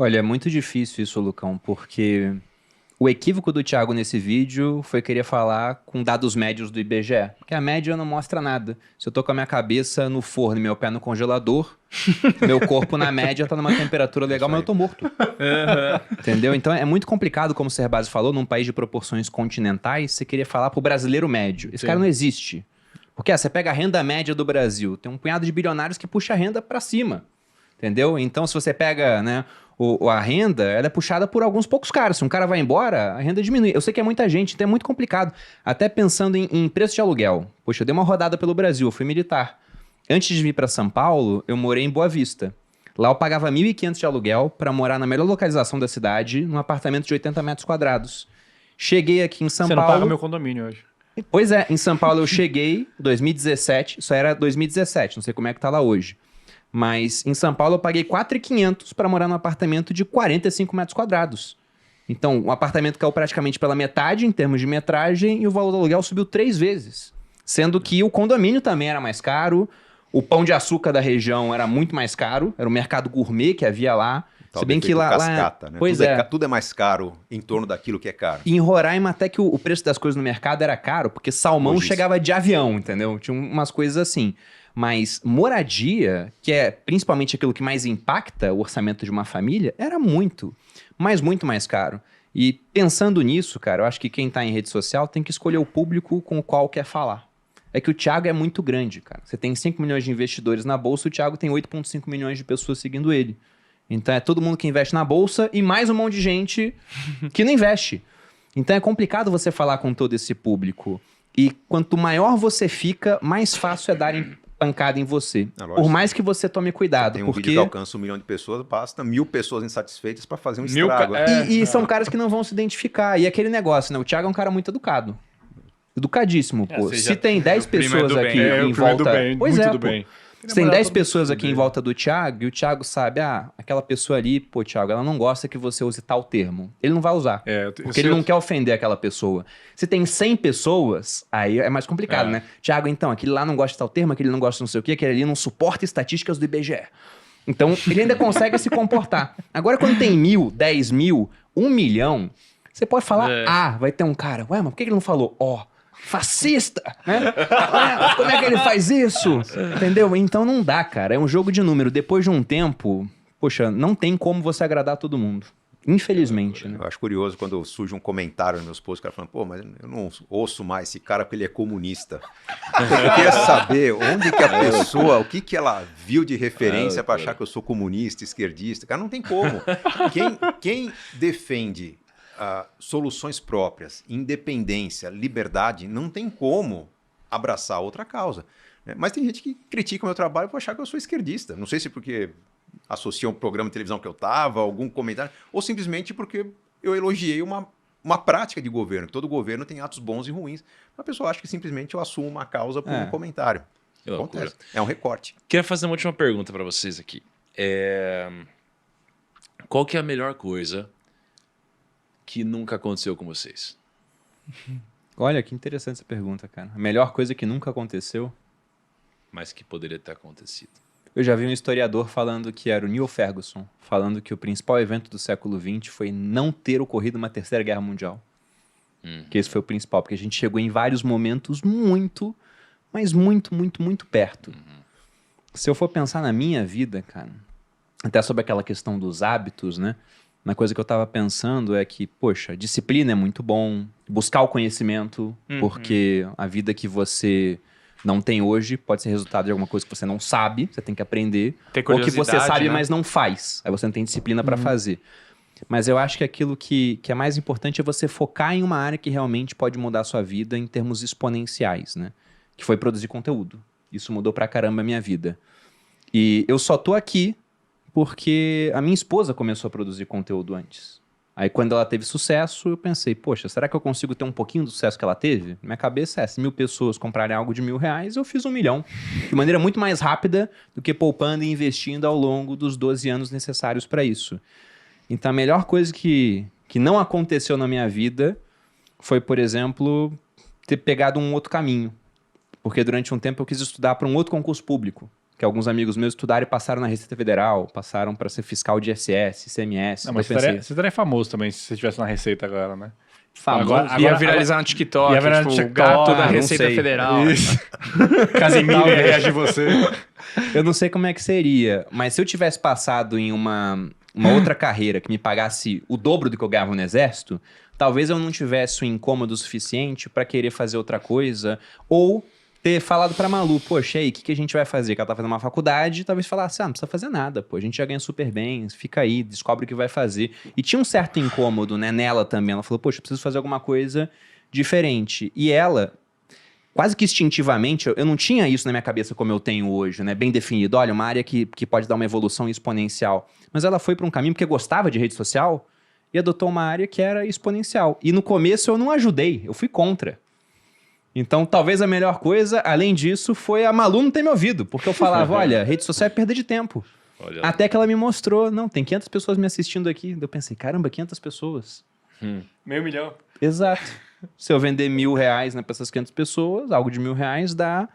Olha, é muito difícil isso, Lucão, porque o equívoco do Thiago nesse vídeo foi querer falar com dados médios do IBGE, porque a média não mostra nada. Se eu tô com a minha cabeça no forno e meu pé no congelador, meu corpo, na média, tá numa temperatura legal, mas eu tô morto. Entendeu? Então é muito complicado, como o Serbasi falou, num país de proporções continentais, você queria falar pro brasileiro médio. Esse cara não existe. Porque você pega a renda média do Brasil, tem um punhado de bilionários que puxa a renda pra cima. Entendeu? Então, se você pega, né, a renda, ela é puxada por alguns poucos caras. Se um cara vai embora, a renda diminui. Eu sei que é muita gente, então é muito complicado. Até pensando em preço de aluguel. Poxa, eu dei uma rodada pelo Brasil, eu fui militar. Antes de vir para São Paulo, eu morei em Boa Vista. Lá eu pagava 1.500 de aluguel para morar na melhor localização da cidade, num apartamento de 80 metros quadrados. Cheguei aqui em São Você Paulo... não paga meu condomínio hoje. Pois é, em São Paulo eu cheguei, 2017, isso era 2017, não sei como é que tá lá hoje. Mas em São Paulo eu paguei 4.500 para morar num apartamento de 45 metros quadrados. Então, o apartamento caiu praticamente pela metade em termos de metragem e o valor do aluguel subiu 3 vezes. Sendo que o condomínio também era mais caro, o pão de açúcar da região era muito mais caro, era o mercado gourmet que havia lá. Tal Se bem que lá... cascata, né? Pois Tudo é mais caro em torno daquilo que é caro. E em Roraima até que o preço das coisas no mercado era caro, porque salmão chegava de avião, entendeu? Tinha umas coisas assim. Mas moradia, que é principalmente aquilo que mais impacta o orçamento de uma família, era muito, mas muito mais caro. E pensando nisso, cara, eu acho que quem tá em rede social tem que escolher o público com o qual quer falar. É que o Thiago é muito grande, cara. Você tem 5 milhões de investidores na bolsa, o Thiago tem 8,5 milhões de pessoas seguindo ele. Então é todo mundo que investe na bolsa e mais um monte de gente que não investe. Então é complicado você falar com todo esse público. E quanto maior você fica, mais fácil é darem pancada em você. Por mais que você tome cuidado. Tem um vídeo que alcança 1 milhão de pessoas, basta 1.000 pessoas insatisfeitas para fazer um estrago. E são caras que não vão se identificar. E aquele negócio, né? O Thiago é um cara muito educado. Educadíssimo, pô. Se tem 10 pessoas aqui em volta... Pois é, pô. Se tem 10 pessoas aqui em volta do Thiago, e o Thiago sabe, aquela pessoa ali, pô, Thiago, ela não gosta que você use tal termo. Ele não vai usar. Porque ele não quer ofender aquela pessoa. Se tem 100 pessoas, aí é mais complicado, né? Thiago, então, aquele lá não gosta de tal termo, aquele não gosta de não sei o quê, aquele ali não suporta estatísticas do IBGE. Então, ele ainda consegue se comportar. Agora, quando tem 1.000, 10.000, 1 milhão, você pode falar, vai ter um cara, ué, mas por que ele não falou, fascista, né? Como é que ele faz isso? Entendeu? Então não dá, cara. É um jogo de número. Depois de um tempo, poxa, não tem como você agradar todo mundo. Infelizmente, né? Eu acho curioso quando surge um comentário nos meus posts, o cara falando, pô, mas eu não ouço mais esse cara porque ele é comunista. Eu queria saber onde que a pessoa, o que que ela viu de referência para achar que eu sou comunista, esquerdista. Cara, não tem como. Quem defende soluções próprias, independência, liberdade, não tem como abraçar outra causa. Né? Mas tem gente que critica o meu trabalho por achar que eu sou esquerdista. Não sei se porque associa um programa de televisão que eu estava, algum comentário, ou simplesmente porque eu elogiei uma prática de governo. Todo governo tem atos bons e ruins. A pessoa acha que simplesmente eu assumo uma causa por um comentário. Acontece. É um recorte. Quero fazer uma última pergunta para vocês aqui. Qual que é a melhor coisa que nunca aconteceu com vocês? Olha, que interessante essa pergunta, cara. A melhor coisa que nunca aconteceu? Mas que poderia ter acontecido. Eu já vi um historiador falando que era o Neil Ferguson, falando que o principal evento do século XX foi não ter ocorrido uma terceira guerra mundial. Que esse foi o principal, porque a gente chegou em vários momentos muito, mas muito, muito, muito perto. Se eu for pensar na minha vida, cara, até sobre aquela questão dos hábitos, né? Uma coisa que eu tava pensando é que, poxa, disciplina é muito bom, buscar o conhecimento, porque a vida que você não tem hoje pode ser resultado de alguma coisa que você não sabe, você tem que aprender, ou que você sabe, né? Mas não faz, aí você não tem disciplina para fazer. Mas eu acho que aquilo que é mais importante é você focar em uma área que realmente pode mudar a sua vida em termos exponenciais, né? Que foi produzir conteúdo. Isso mudou pra caramba a minha vida. E eu só tô aqui porque a minha esposa começou a produzir conteúdo antes. Aí quando ela teve sucesso, eu pensei, poxa, será que eu consigo ter um pouquinho do sucesso que ela teve? Minha cabeça é, se 1.000 pessoas comprarem algo de R$1.000, eu fiz 1 milhão. De maneira muito mais rápida do que poupando e investindo ao longo dos 12 anos necessários para isso. Então a melhor coisa que não aconteceu na minha vida foi, por exemplo, ter pegado um outro caminho. Porque durante um tempo eu quis estudar para um outro concurso público. que alguns amigos meus estudaram e passaram na Receita Federal, passaram para ser fiscal de ISS, ICMS. Não, mas você estaria famoso também se você estivesse na Receita agora, né? Famoso. Agora Ia viralizar no TikTok, ia virar no tipo, o TikTok, gato da não Receita sei. Federal. Isso. Casimiro ia reagir você. Eu não sei como é que seria, mas se eu tivesse passado em uma outra carreira que me pagasse o dobro do que eu ganhava no Exército, talvez eu não tivesse o incômodo suficiente para querer fazer outra coisa, ou ter falado pra Malu, poxa, aí, o que a gente vai fazer? Que ela tá fazendo uma faculdade, talvez falasse, não precisa fazer nada, pô, a gente já ganha super bem, fica aí, descobre o que vai fazer. E tinha um certo incômodo, né, nela também, ela falou, poxa, eu preciso fazer alguma coisa diferente. E ela, quase que instintivamente, eu não tinha isso na minha cabeça como eu tenho hoje, né, bem definido, olha, uma área que pode dar uma evolução exponencial. Mas ela foi pra um caminho porque gostava de rede social e adotou uma área que era exponencial. E no começo eu não ajudei, eu fui contra. Então, talvez a melhor coisa, além disso, foi a Malu não ter me ouvido. Porque eu falava, olha, rede social é perda de tempo. Olha, Até que ela me mostrou, não, tem 500 pessoas me assistindo aqui. Eu pensei, caramba, 500 pessoas. $500 mil. Exato. Se eu vender R$1.000, né, para essas 500 pessoas, algo de R$1.000 dá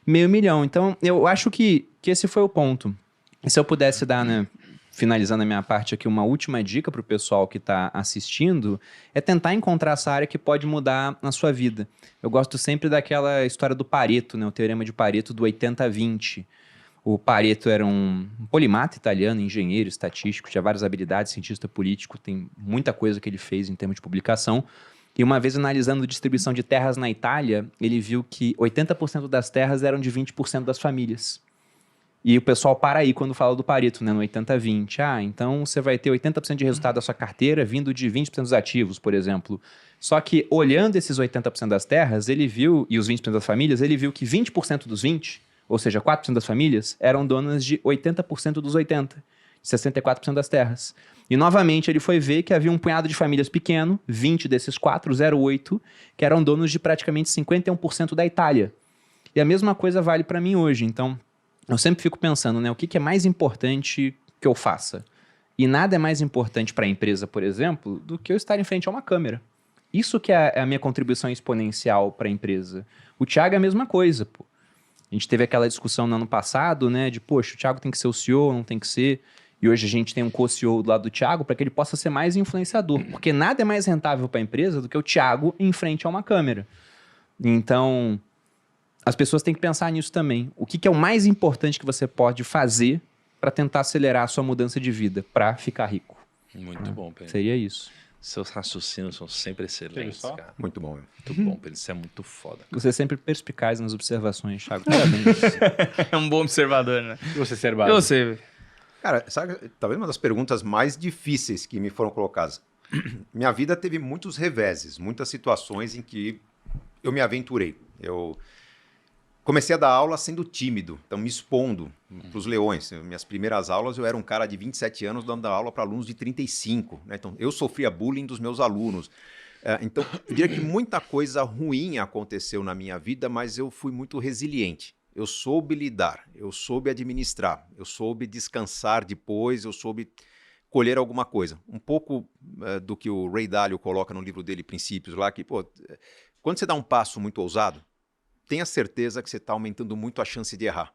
$500 mil. Então, eu acho que esse foi o ponto. E se eu pudesse dar, né, finalizando a minha parte aqui, uma última dica para o pessoal que está assistindo, é tentar encontrar essa área que pode mudar na sua vida. Eu gosto sempre daquela história do Pareto, né, o teorema de Pareto do 80-20. O Pareto era um polimata italiano, engenheiro, estatístico, tinha várias habilidades, cientista político, tem muita coisa que ele fez em termos de publicação. E uma vez analisando a distribuição de terras na Itália, ele viu que 80% das terras eram de 20% das famílias. E o pessoal para aí quando fala do Pareto, né, no 80-20. Ah, então você vai ter 80% de resultado da sua carteira vindo de 20% dos ativos, por exemplo. Só que olhando esses 80% das terras, ele viu, e os 20% das famílias, ele viu que 20% dos 20%, ou seja, 4% das famílias, eram donas de 80% dos 80%, de 64% das terras. E novamente ele foi ver que havia um punhado de famílias pequeno, 20 desses 4, 0,8, que eram donos de praticamente 51% da Itália. E a mesma coisa vale para mim hoje, então eu sempre fico pensando, né, o que é mais importante que eu faça? E nada é mais importante para a empresa, por exemplo, do que eu estar em frente a uma câmera. Isso que é a minha contribuição exponencial para a empresa. O Thiago é a mesma coisa, pô. A gente teve aquela discussão no ano passado, né, de, poxa, o Thiago tem que ser o CEO, não tem que ser. E hoje a gente tem um co-CEO do lado do Thiago para que ele possa ser mais influenciador. Porque nada é mais rentável para a empresa do que o Thiago em frente a uma câmera. Então, as pessoas têm que pensar nisso também. O que é o mais importante que você pode fazer para tentar acelerar a sua mudança de vida, para ficar rico? muito bom, Pedro. Seria isso. Seus raciocínios são sempre excelentes, só? cara. Muito bom. Muito bom, Pedro. Isso é muito foda. Você é sempre perspicaz nas observações, Thiago. Parabéns. É um bom observador, né? E você, E Cerbasi? você? Cara, sabe, talvez uma das perguntas mais difíceis que me foram colocadas. Minha vida teve muitos reveses, muitas situações em que eu me aventurei. Eu comecei a dar aula sendo tímido, então me expondo para os leões. Minhas primeiras aulas, eu era um cara de 27 anos dando aula para alunos de 35. Né? Então, eu sofria bullying dos meus alunos. Então, eu diria que muita coisa ruim aconteceu na minha vida, mas eu fui muito resiliente. Eu soube lidar, eu soube administrar, eu soube descansar depois, eu soube colher alguma coisa. Um pouco do que o Ray Dalio coloca no livro dele, Princípios, lá que, pô, quando você dá um passo muito ousado, tenha certeza que você está aumentando muito a chance de errar,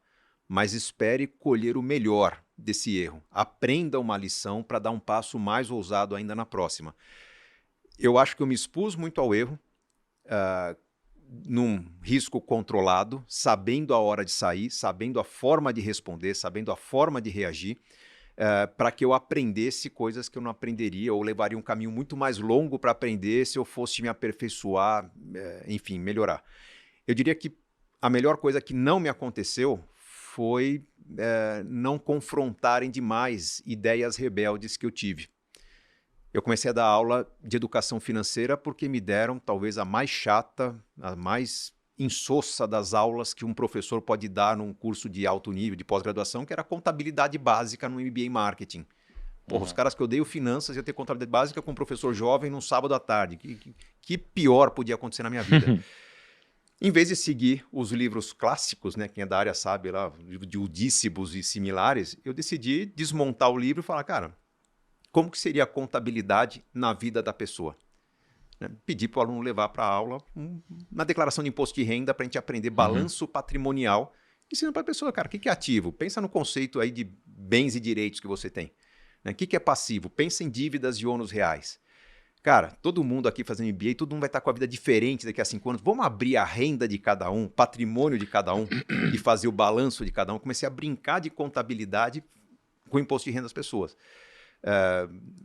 mas espere colher o melhor desse erro. Aprenda uma lição para dar um passo mais ousado ainda na próxima. Eu acho que eu me expus muito ao erro, num risco controlado, sabendo a hora de sair, sabendo a forma de responder, sabendo a forma de reagir, para que eu aprendesse coisas que eu não aprenderia ou levaria um caminho muito mais longo para aprender se eu fosse me aperfeiçoar, enfim, melhorar. Eu diria que a melhor coisa que não me aconteceu foi não confrontarem demais ideias rebeldes que eu tive. Eu comecei a dar aula de educação financeira porque me deram talvez a mais chata, a mais insossa das aulas que um professor pode dar num curso de alto nível, de pós-graduação, que era contabilidade básica no MBA Marketing. Porra, os caras que eu dei finanças, eu ter contabilidade básica com um professor jovem num sábado à tarde. Que pior podia acontecer na minha vida. Em vez de seguir os livros clássicos, né, quem é da área sabe, lá, de Udícibos e similares, eu decidi desmontar o livro e falar, cara, como que seria a contabilidade na vida da pessoa? Pedi para o aluno levar para a aula na declaração de imposto de renda para a gente aprender balanço patrimonial ensinando para a pessoa, cara, o que é ativo? Pensa no conceito aí de bens e direitos que você tem. Né? O que é passivo? Pensa em dívidas e ônus reais. Cara, todo mundo aqui fazendo MBA, todo mundo vai estar com a vida diferente daqui a 5 anos. Vamos abrir a renda de cada um, patrimônio de cada um e fazer o balanço de cada um. Comecei a brincar de contabilidade com o imposto de renda das pessoas.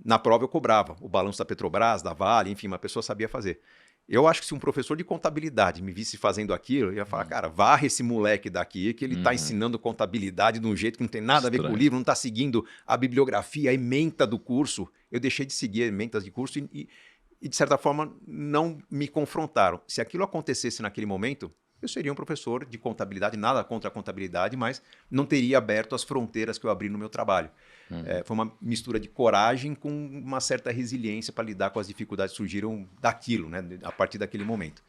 Na prova eu cobrava o balanço da Petrobras, da Vale, enfim, uma pessoa sabia fazer. Eu acho que se um professor de contabilidade me visse fazendo aquilo, eu ia falar, cara, varre esse moleque daqui que ele está ensinando contabilidade de um jeito que não tem nada a ver com o livro, não está seguindo a bibliografia, a ementa do curso. Eu deixei de seguir ementas de curso e, de certa forma, não me confrontaram. Se aquilo acontecesse naquele momento, eu seria um professor de contabilidade, nada contra a contabilidade, mas não teria aberto as fronteiras que eu abri no meu trabalho. Foi uma mistura de coragem com uma certa resiliência para lidar com as dificuldades que surgiram daquilo, né, a partir daquele momento.